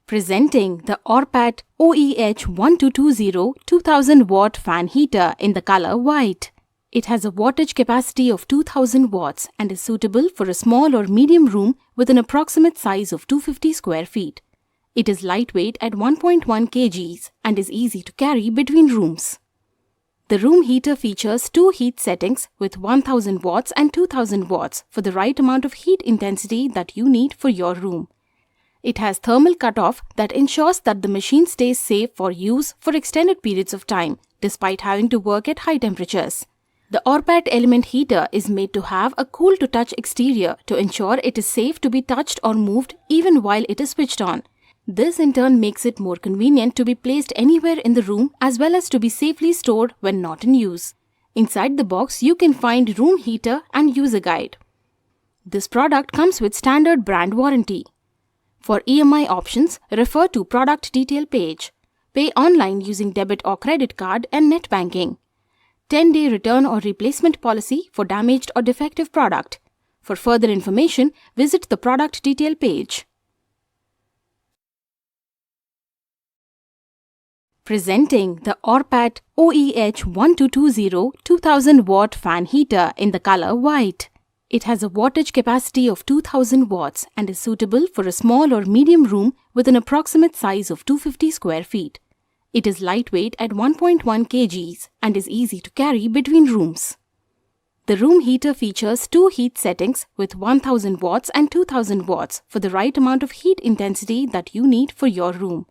Presenting the Orpat OEH1220 2000 watt fan heater in the color white. It has a wattage capacity of 2000 watts and is suitable for a small or medium room with an approximate size of 250 square feet. It is lightweight at 1.1 kgs and is easy to carry between rooms. The room heater features two heat settings with 1000 watts and 2000 watts for the right amount of heat intensity that you need for your room. It has thermal cutoff that ensures that the machine stays safe for use for extended periods of time, despite having to work at high temperatures. The Orpat element heater is made to have a cool-to-touch exterior to ensure it is safe to be touched or moved even while it is switched on. This in turn makes it more convenient to be placed anywhere in the room as well as to be safely stored when not in use. Inside the box, you can find room heater and user guide. This product comes with standard brand warranty. For EMI options, refer to product detail page. Pay online using debit or credit card and net banking. 10-day return or replacement policy for damaged or defective product. For further information, visit the product detail page. Presenting the Orpat OEH1220 2000 watt fan heater in the color white. It has a wattage capacity of 2000 watts and is suitable for a small or medium room with an approximate size of 250 square feet. It is lightweight at 1.1 kgs and is easy to carry between rooms. The room heater features two heat settings with 1000 watts and 2000 watts for the right amount of heat intensity that you need for your room.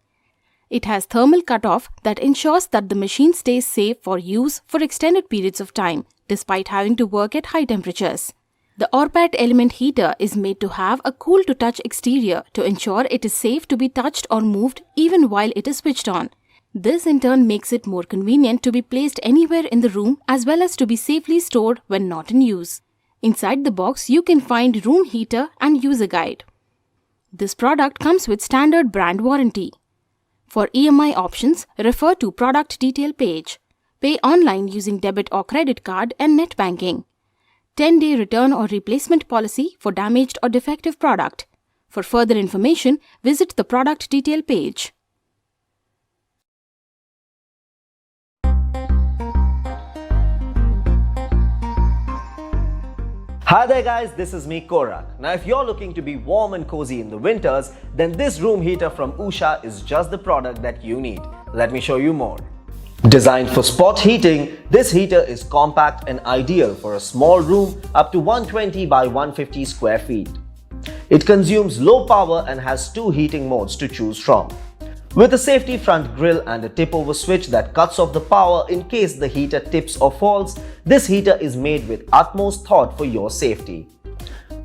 It has thermal cutoff that ensures that the machine stays safe for use for extended periods of time, despite having to work at high temperatures. The Orpat element heater is made to have a cool-to-touch exterior to ensure it is safe to be touched or moved even while it is switched on. This in turn makes it more convenient to be placed anywhere in the room as well as to be safely stored when not in use. Inside the box, you can find room heater and user guide. This product comes with standard brand warranty. For EMI options, refer to product detail page. Pay online using debit or credit card and net banking. 10-day return or replacement policy for damaged or defective product. For further information, visit the product detail page. Hi there guys, this is me Korak. Now if you're looking to be warm and cozy in the winters, then this room heater from Usha is just the product that you need. Let me show you more. Designed for spot heating, this heater is compact and ideal for a small room up to 120 by 150 square feet. It consumes low power and has two heating modes to choose from. With a safety front grille and a tip-over switch that cuts off the power in case the heater tips or falls, this heater is made with utmost thought for your safety.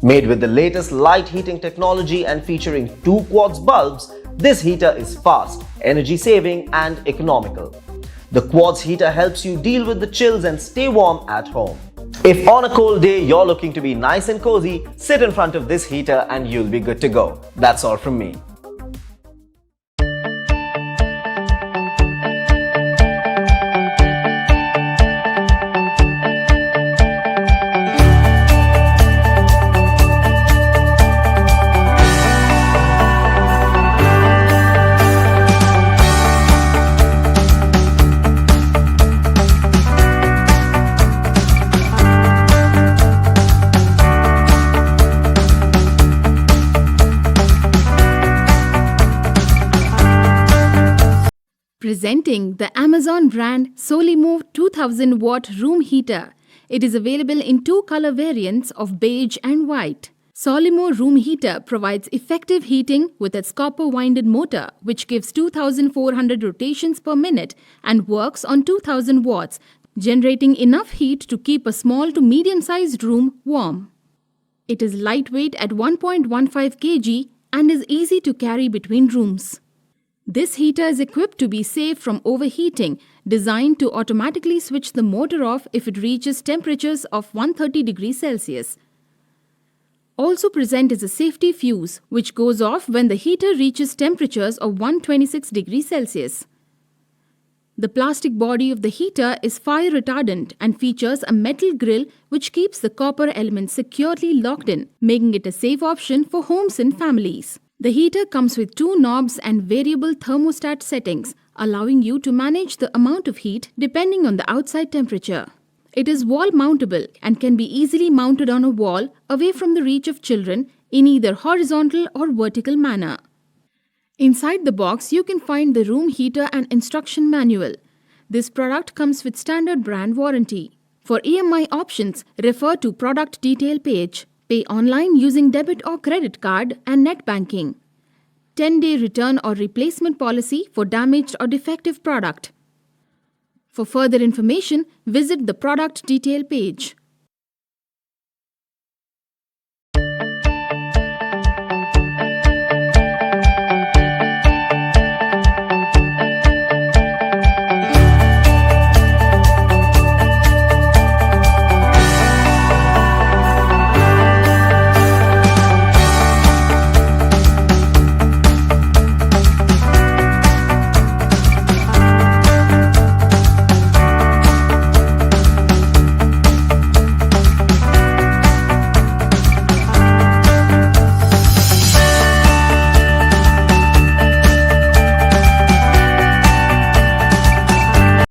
Made with the latest light heating technology and featuring two quartz bulbs, this heater is fast, energy-saving and economical. The quartz heater helps you deal with the chills and stay warm at home. If on a cold day you're looking to be nice and cozy, sit in front of this heater and you'll be good to go. That's all from me. Presenting the Amazon brand Solimo 2000 watt room heater. It is available in two color variants of beige and white. Solimo room heater provides effective heating with its copper winded motor, which gives 2400 rotations per minute and works on 2000 watts, generating enough heat to keep a small to medium sized room warm. It is lightweight at 1.15 kg and is easy to carry between rooms. This heater is equipped to be safe from overheating, designed to automatically switch the motor off if it reaches temperatures of 130 degrees Celsius. Also present is a safety fuse, which goes off when the heater reaches temperatures of 126 degrees Celsius. The plastic body of the heater is fire retardant and features a metal grill which keeps the copper element securely locked in, making it a safe option for homes and families. The heater comes with 2 knobs and variable thermostat settings, allowing you to manage the amount of heat depending on the outside temperature. It is wall mountable and can be easily mounted on a wall away from the reach of children in either horizontal or vertical manner. Inside the box, you can find the room heater and instruction manual. This product comes with standard brand warranty. For EMI options, refer to product detail page. Pay online using debit or credit card and net banking. 10-day return or replacement policy for damaged or defective product. For further information, visit the product detail page.